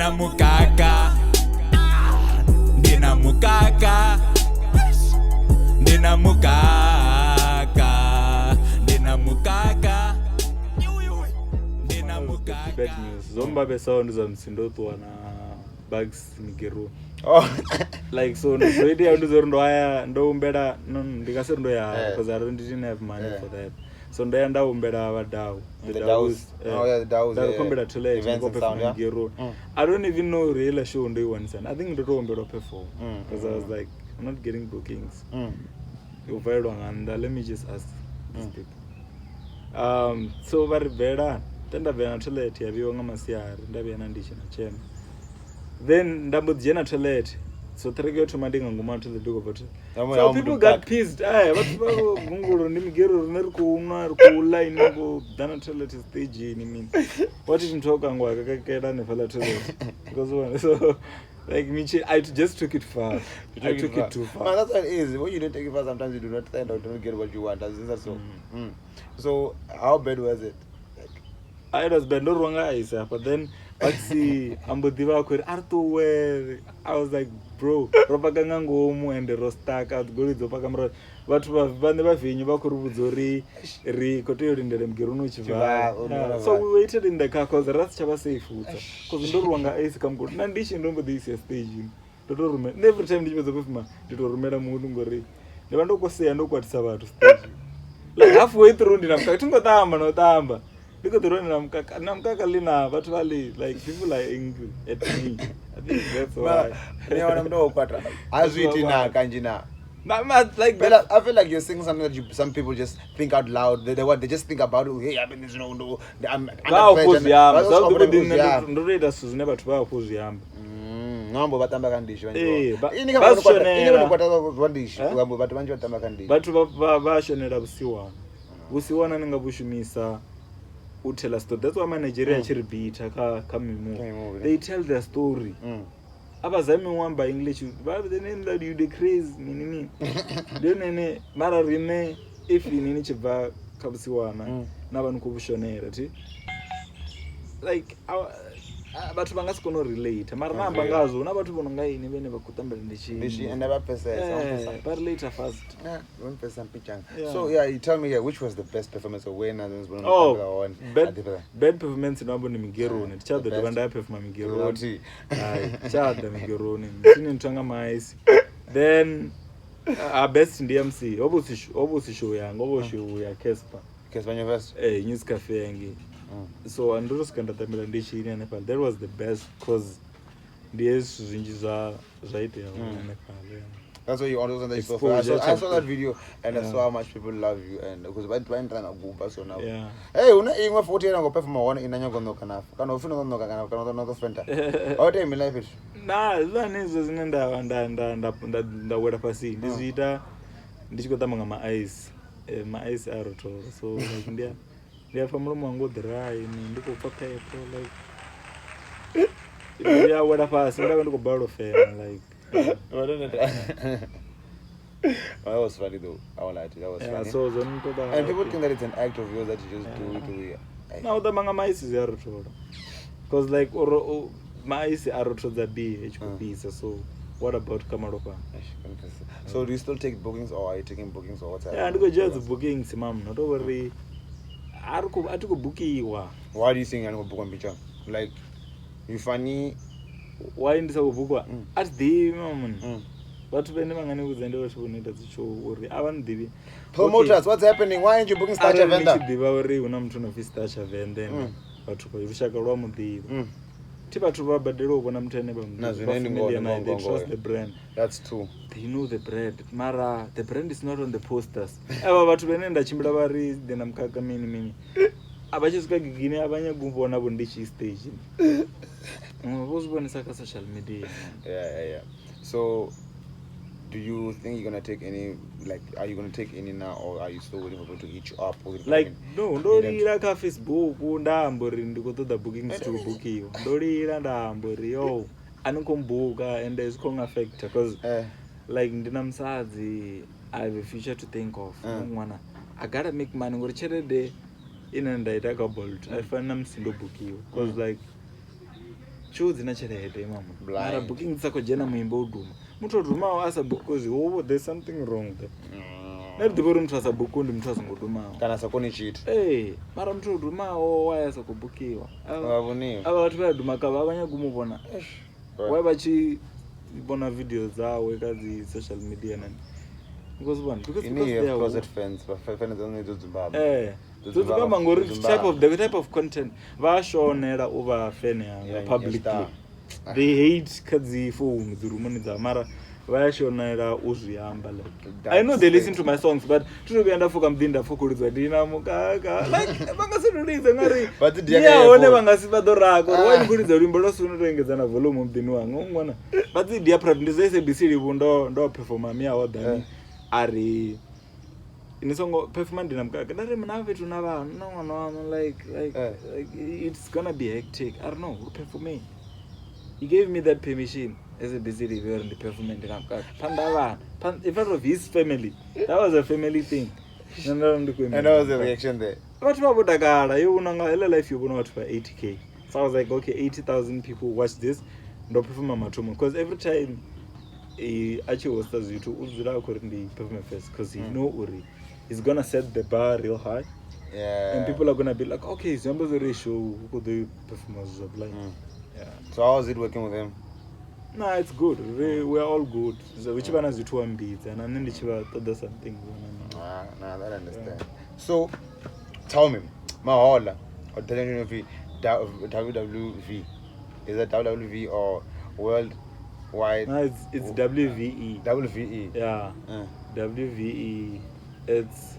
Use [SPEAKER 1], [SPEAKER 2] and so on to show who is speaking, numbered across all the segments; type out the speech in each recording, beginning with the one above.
[SPEAKER 1] ndina mukaka ndina mukaka ndina mukaka ndina mukaka ndina mukaka
[SPEAKER 2] bad news zomba besound za msindoto na bags Migeroni like so no idea ndo zoro haya ndo umbera no ndikase ndo ya because I didn't have money for that so ndo enda umbera wadau
[SPEAKER 3] the DAOs the DAOs
[SPEAKER 2] that umbera tele
[SPEAKER 3] events and sound
[SPEAKER 2] Migeroni I don't even know real show ndo one son I think ndo umbera perform because I was like I'm not getting bookings you very long and let me just ask these people so very better tenda bena toilet yabiwa ngamasiari ndabena ndichina chema then ndambodzena toilet so trekeo tomadinga ngoma to the dog but so people got pissed what's gunguru ndi Migeroni neri kuunwa ku line ngo dana toilet stage ni mean what is ntoka ngwa kakakeda nefala toilet because so like Michi, I just took it far. I took it too far.
[SPEAKER 3] Man, that's what it is. When you don't take it far, sometimes you do not stand out, don't get what you want. Is that so? So, how bad was it?
[SPEAKER 2] I was bad, no wrong eyes, but then, see, Ambodiva could Arto where I was like, bro, Ropagango and the Rostak out, go to the Pagamra, but Vandeva Finuba Kuruzori, Recotiled in the Migeroni. So we waited in the car because the rest of us say food. Because no wrong eyes come good. Nandish and remember this stage. Never time you was a woman, did you remember Mudungori? The one who say, I know what Sabc to stage. Like halfway through, I'm talking about Tamba, no Tamba. Because the run Namkaka Lina, but like people are angry at me. I think that's why.
[SPEAKER 3] As we did now, Kanjina.
[SPEAKER 2] Like,
[SPEAKER 3] but I feel like you're saying something that some people just think out loud. They just think about it. Hey, I mean, you know, I'm
[SPEAKER 2] never to oppose Yam.
[SPEAKER 3] No, but I'm back this.
[SPEAKER 2] But Usiwana ninga bushumisa utela story. That's why Nigeria actually beat kamimu. They tell their story. Abazami wamba English. But the name that you decrease nini. Then mara rime if nini chiba kabisiwana n'abantu kubushonera ti. Like but bangas kono relate mara namba ngazo n'abantu bono ngayini bene bakutambela ndishi
[SPEAKER 3] and never percent
[SPEAKER 2] but later first
[SPEAKER 3] 1% pitching. So yeah, you tell me here which was the best performance of when
[SPEAKER 2] bad performance nabo ni Migeroni chado the banda perform Migeroni chado Migeroni tini ntanga mais then our best in DMC obusi show yango obo ya Cassper
[SPEAKER 3] Nyovest
[SPEAKER 2] news cafe yangi. So andros kanda tamila ndishi ini Nepal. That was the best cause DS zinjiza zaidi ya Nepal.
[SPEAKER 3] That's why you understand that you I saw that video and I saw how much people love you and because by trying to go so now. Hey, una ingwa 40 na go perform one inanya go noka na. Kana ufuna noka kana no friend. How time in life it? Nah,
[SPEAKER 2] zanizo zinenda nda weda pasi. Ndizita ndichikota manga eyes. My eyes are to so like India. They are from Romango dry and look for paper like yeah, what if I said I want to go borrow fair like
[SPEAKER 3] that was funny though. I won't lie to you, that was funny.
[SPEAKER 2] So
[SPEAKER 3] and people think that it's an act of yours that you just do it.
[SPEAKER 2] Now the manga mice is a because like or mice are to the BHP so what about Kamaropa?
[SPEAKER 3] So do you still take bookings or are you taking bookings or what's happening?
[SPEAKER 2] Yeah, I do just bookings, ma'am. Not worry. I took bookiwa.
[SPEAKER 3] Why do you think I don't book on picture? Like, you funny?
[SPEAKER 2] Why in this book? At the moment. But when I'm going to the show, I want the
[SPEAKER 3] promoters. What's happening? Why aren't you booking Tsha Venda?
[SPEAKER 2] Tsha Venda. But you shall go wrong with the Tiba to rubber the rope when I'm telling them. They trust the brand.
[SPEAKER 3] That's true.
[SPEAKER 2] They know the brand. Mara, the brand is not on the posters. But when I chimbravari, then I'm kakamini. Abajuska Guinea Abanya Gubona Bundichi stage. Was one social media.
[SPEAKER 3] Yeah. So, do you think you're gonna take any? Like, are you gonna take any now, or are you still waiting for people to hit you up?
[SPEAKER 2] Like, no, don't like a Facebook, and go to the bookings to book you. Don't oh, I don't come book and there's going affect because, like, I have a future to think of. I gotta make money. Go to day in and I take a bolt. I find them single book you because like. show dzina chelete mama
[SPEAKER 3] Blind.
[SPEAKER 2] mara booking dzako jena muimbo uduma mutoduma asa book cause there's something wrong there ndibori muthu asabuku ndi muthu asingodumawo
[SPEAKER 3] kana sakoni cheat
[SPEAKER 2] mara mutodhumawo wayasa kubukiwa
[SPEAKER 3] avoniwa
[SPEAKER 2] ava vatu vaidhuma kava avanyagumuvona wai vachivona video dzawo kadzi social media nani because dzodzimba ngori the type of content vashonera uva fan yanga publicly they hate kadzi phone dzirumoni dza mara vayashonera uzviamba like I know they listen to my songs but tinokuenda fuka mdinda fukuridza dina mukaka like vangasinoridza ngari yaone vangasivadorako wani kuridza rimbo losunotoengedzana volume mdini wangu ngwana but dia prep ndizoise BC livu ndo performa miawo dani ari inisongo performa ndina mukaka ndari muna vetu na vanhu na mwana wanu like it's gonna be hectic I don't know who performing he gave me that permission as a busy reviewer in the performance in in front of his family. That was a family thing. And
[SPEAKER 3] that was the reaction there.
[SPEAKER 2] What about the guy? You know, life you know for 80k. So I was like, okay, 80,000 people watch this. No perform matumo because every time he actually was you to Uzura according perform first because he know Uri is gonna set the bar real high.
[SPEAKER 3] Yeah.
[SPEAKER 2] And people are gonna be like, okay, so the ratio who could do performance of like. Yeah.
[SPEAKER 3] So how was it working with him?
[SPEAKER 2] No, it's good. We're all good. So which one has the two beats and then which one does something.
[SPEAKER 3] Nah, that I understand. So tell me, Mahola or television WWV. Is that WWV or worldwide?
[SPEAKER 2] No, it's WVE.
[SPEAKER 3] WVE.
[SPEAKER 2] Yeah. WVE. It's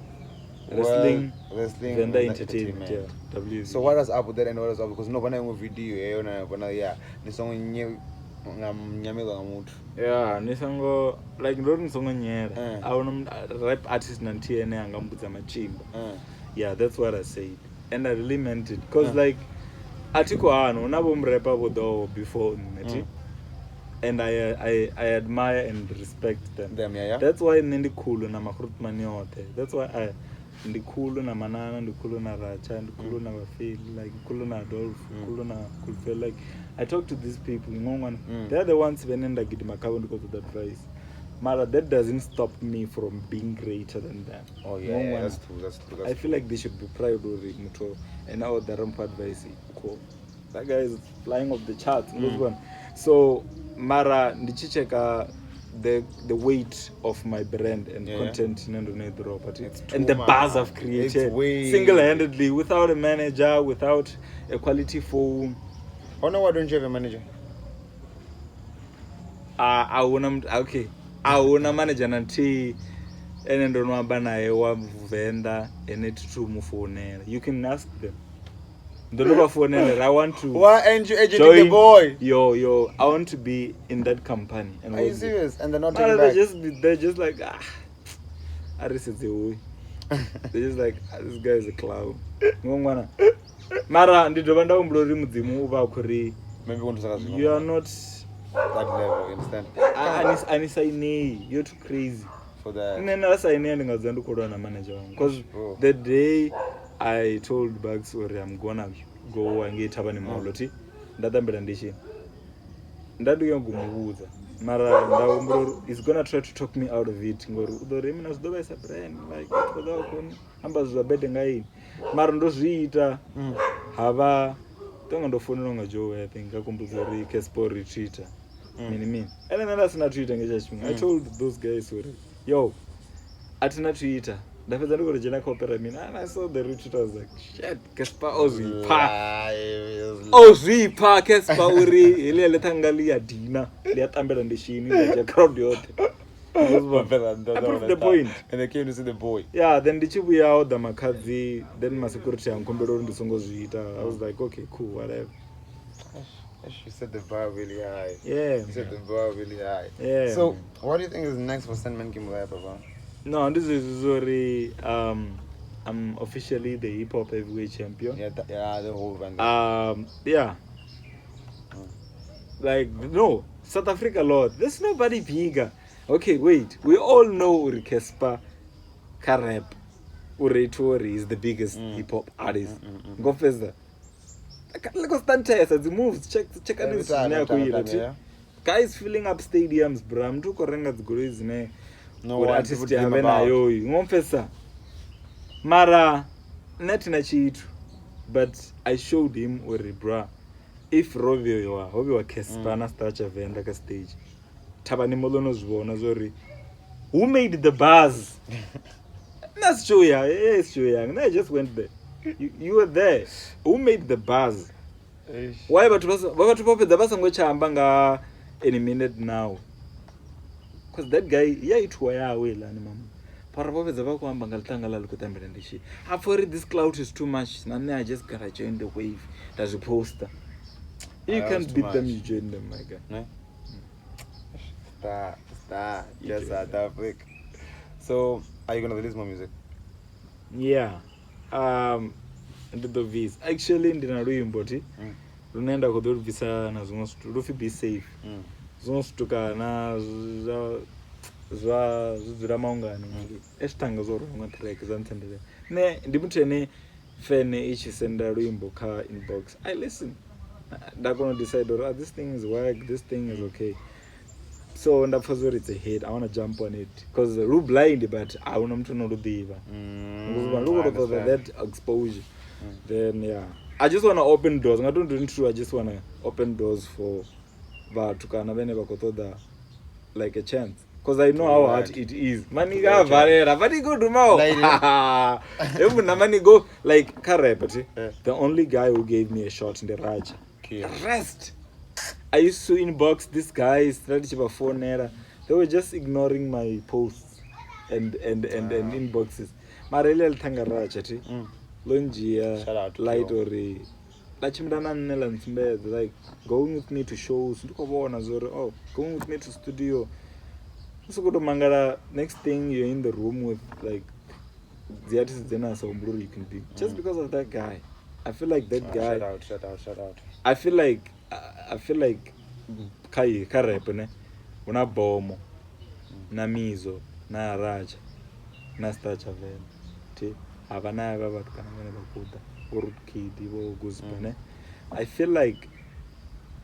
[SPEAKER 2] Wrestling Venda Entertainment. Yeah. WVE.
[SPEAKER 3] So what was up with that and what was up because no one I video the song new ngamnyamela ngamuntu
[SPEAKER 2] nisango like ndori nisongo nyera awona rap artist nantiene angambudza machimba that's what I said and I really meant it because like atiko hano unabo mrapa bodo before and I admire and respect them. That's why ndikulu na makrutmani yote that's why I ndikulu na manana ndikulu na racha ndikulu na bafeel like ndikulu na Adolf ndikulu na Kulfel like I talk to these people they're the ones venenda gidi makabo because of that price mara that doesn't stop me from being greater than them.
[SPEAKER 3] That's true.
[SPEAKER 2] I feel like they should be proud of muto and now the ramp advice cool that guy is flying off the charts so mara ndichicheka the weight of my brand and content and the buzz I've created single-handedly without a manager, without a quality phone.
[SPEAKER 3] Oh no, why don't you have a manager?
[SPEAKER 2] I wanna manager nanti ene ndo nwamba naye wa Venda ene tutumufonera. You can ask them. I want to.
[SPEAKER 3] Why aren't you educating the boy?
[SPEAKER 2] Yo, I want to be in that company. And
[SPEAKER 3] are you serious? And they're not taking back?
[SPEAKER 2] They're just like, they're just like, this guy is a clown. Mara, ndidovanda umblori mudzimu uva kuri.
[SPEAKER 3] Maybe want to say
[SPEAKER 2] you are not
[SPEAKER 3] that level, you understand?
[SPEAKER 2] Anisaini, you're too crazy.
[SPEAKER 3] For that.
[SPEAKER 2] Nena saini ndingazandu kuwa na manager. Because the day I told Bugs I'm gonna go and get Tabani Moloti. Ndadambira ndishi. Ndadu yongumubuza. Mara ndaumbro is gonna try to talk me out of it. Ngoru udoremi na zdoba isa brand like kodwa kuni amba zubabede ngai. Mara ndozviita hava tonga ndofonera nga Joe I think akumbuza ri Cassper retreater. Mini. And then that's not tweeting ngechachimwe. I told those guys yo atina tweeter. Ndafedza ndikorejena kopera mina and I saw the retweet I was like shit Cassper ozvipa Cassper uri ile letangalia dina liyatambela ndishini nje crowd yote the point
[SPEAKER 3] and they came to see the boy
[SPEAKER 2] then ndichibuya out the makadzi then my security yankombera ndisongozviita I was like okay cool whatever.
[SPEAKER 3] You set the bar really high.
[SPEAKER 2] You
[SPEAKER 3] set the bar really high. So what do you think is next for Sandman Kimura Papa?
[SPEAKER 2] No, this is already I'm officially the hip hop heavyweight champion.
[SPEAKER 3] The whole band.
[SPEAKER 2] Like no, South Africa Lord. There's nobody bigger. Okay, wait. We all know Uri Cassper Karep. Uri Tori is the biggest hip hop artist. Go first. Like a stunt test, the moves. Check this. Guys filling up stadiums, bro. I'm too correct at Gurus.
[SPEAKER 3] No
[SPEAKER 2] one artist Ngomfesa. Mara net na cheat. But I showed him where bro. If Rovio you are, Rovio Cassper na Tsha Venda ka stage. Tabani molono zvona zori. Who made the buzz? That's true, yeah. It's true, yeah. I just went there. You were there. Who made the buzz? Why but the buzz ngachamba any minute now? Because that guy, yeah, it was away, mama. I've worried this cloud is too much. And I just gotta join the wave. There's a poster. You can't beat them, you join them, my guy.
[SPEAKER 3] No? Star. Yes, South Africa. So, are you gonna release more music?
[SPEAKER 2] Yeah. Into the V's. Actually, in the Naruimboti, Runenda Kodor Visa na Rufi be safe. Zonstuka na Zramanga. Estanga Zoro, not like Zantende. Ne, Dimutene, Fene, each sender Ruimbo car inbox. I listen. They're gonna decide, this thing is work, this thing is okay. So and that's where it's a hit. I wanna jump on it because the rule blind, but I want them to know the diva. That exposure. Then yeah, I just wanna open doors. I don't do true. I just wanna open doors for, but to kind of never got like a chance. Because I know how hard it is. Maniga varera, but go to Mao. Money go like Karepati. The only guy who gave me a shot in the Raj. The rest. I used to inbox these guys, phone era. They were just ignoring my posts and inboxes. Marele Tanga Rachati. Longia, Light or like going with me to shows, going with me to studio. So go to Mangara. Next thing you're in the room with like the artist so you can be just because of that guy. I feel like that guy.
[SPEAKER 3] Shout out.
[SPEAKER 2] I feel like Kai Karepene, una Bomo, na Mizo, na Raja, na Tsha Venda, Havana Bakuta, Urut Kidi, Guzmane. I feel like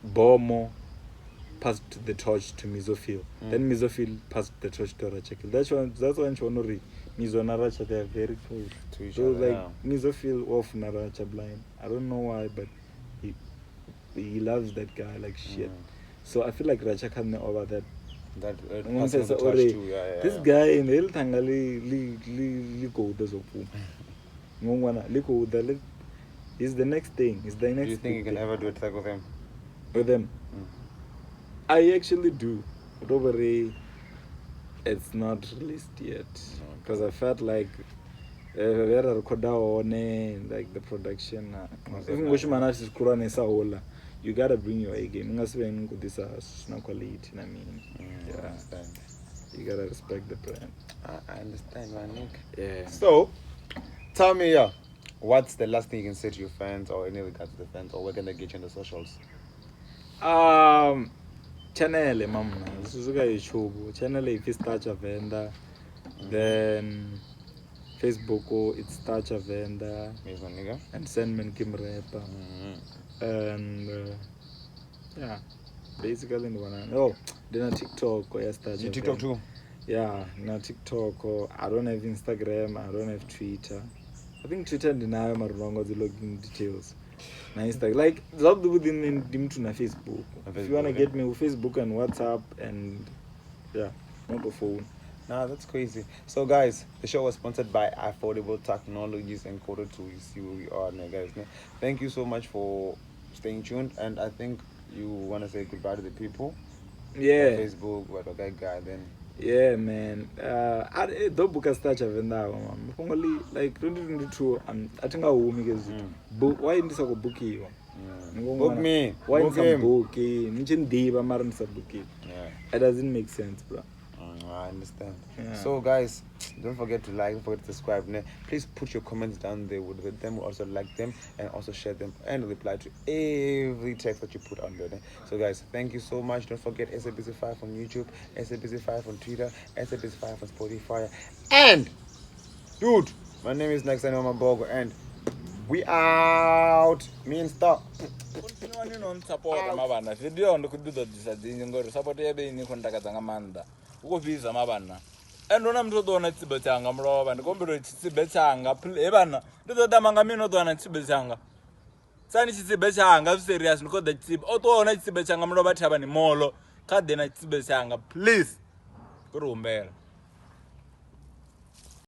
[SPEAKER 2] Bomo passed the torch to Mizofil. Then Mizofil passed the torch to Rachakil. That's when Chonori, Mizo and Racha, they are very close
[SPEAKER 3] to each
[SPEAKER 2] other.
[SPEAKER 3] Like
[SPEAKER 2] Mizofil off Naracha blind. I don't know why, but he loves that guy like shit. So I feel like Racha can over that. This guy in the Tangali go does he's the next thing. He's the next.
[SPEAKER 3] Do you think you can ever do it like with him?
[SPEAKER 2] With them? I actually do. But it's not released yet. Because I felt like like the production. Even you gotta bring your A game. This quality. I mean,
[SPEAKER 3] understand.
[SPEAKER 2] You gotta respect the brand.
[SPEAKER 3] I understand, man, Nick.
[SPEAKER 2] Yeah.
[SPEAKER 3] So, tell me, what's the last thing you can say to your fans, or any regards to the fans, or where can they get you on the socials?
[SPEAKER 2] Channel, mama. Suzuka YouTube. Channel if it's Tsha Venda. Then Facebook, it's Tsha Venda. And Sandman Kim Rapper. And yeah, basically in one. Oh, then a TikTok or
[SPEAKER 3] you TikTok too?
[SPEAKER 2] Yeah, na TikTok or I don't have Instagram, I don't have Twitter. I think Twitter and now my wrong the login details. Na Instagram like the within Facebook. If you wanna get me with Facebook and WhatsApp and yeah, not the phone.
[SPEAKER 3] Nah, that's crazy. So guys, the show was sponsored by Affordable Technologies and Quarter 2. You see where we are now, guys. Thank you so much for staying tuned, and I think you want to say goodbye to the people.
[SPEAKER 2] Yeah.
[SPEAKER 3] On Facebook, what okay guy then.
[SPEAKER 2] Yeah, man. I don't book a Tsha Venda, only like 2022. I think I will make book. Why in this I go book you?
[SPEAKER 3] Book me.
[SPEAKER 2] Why
[SPEAKER 3] book
[SPEAKER 2] in book? It doesn't make sense, bro.
[SPEAKER 3] I understand.
[SPEAKER 2] Yeah.
[SPEAKER 3] So guys, don't forget to like, don't forget to subscribe. Please put your comments down there. We'll read them, we'll also like them, and also share them and reply to every text that you put on there. So guys, thank you so much. Don't forget SABC5 on YouTube, SABC5 on Twitter, SABC5 on Spotify. And dude, my name is Naky Vendalation Mabogo, and We out. Me and stop.
[SPEAKER 2] Continuani non support mabana. Video ndo kududa disadinyi ngori support yebe ini kontakadza ngamanda. Ukubviza mabana. Andona mtodona tsibe changa mlowa bana. Kombero tsibe changa. Ebana. Ndoda manga mino dona tsibe changa. Sani tsibe changa serious nko da tsibe. Otona tsibe changa mlowa thaba ni molo. Kadena tsibe changa please. Kurumbela.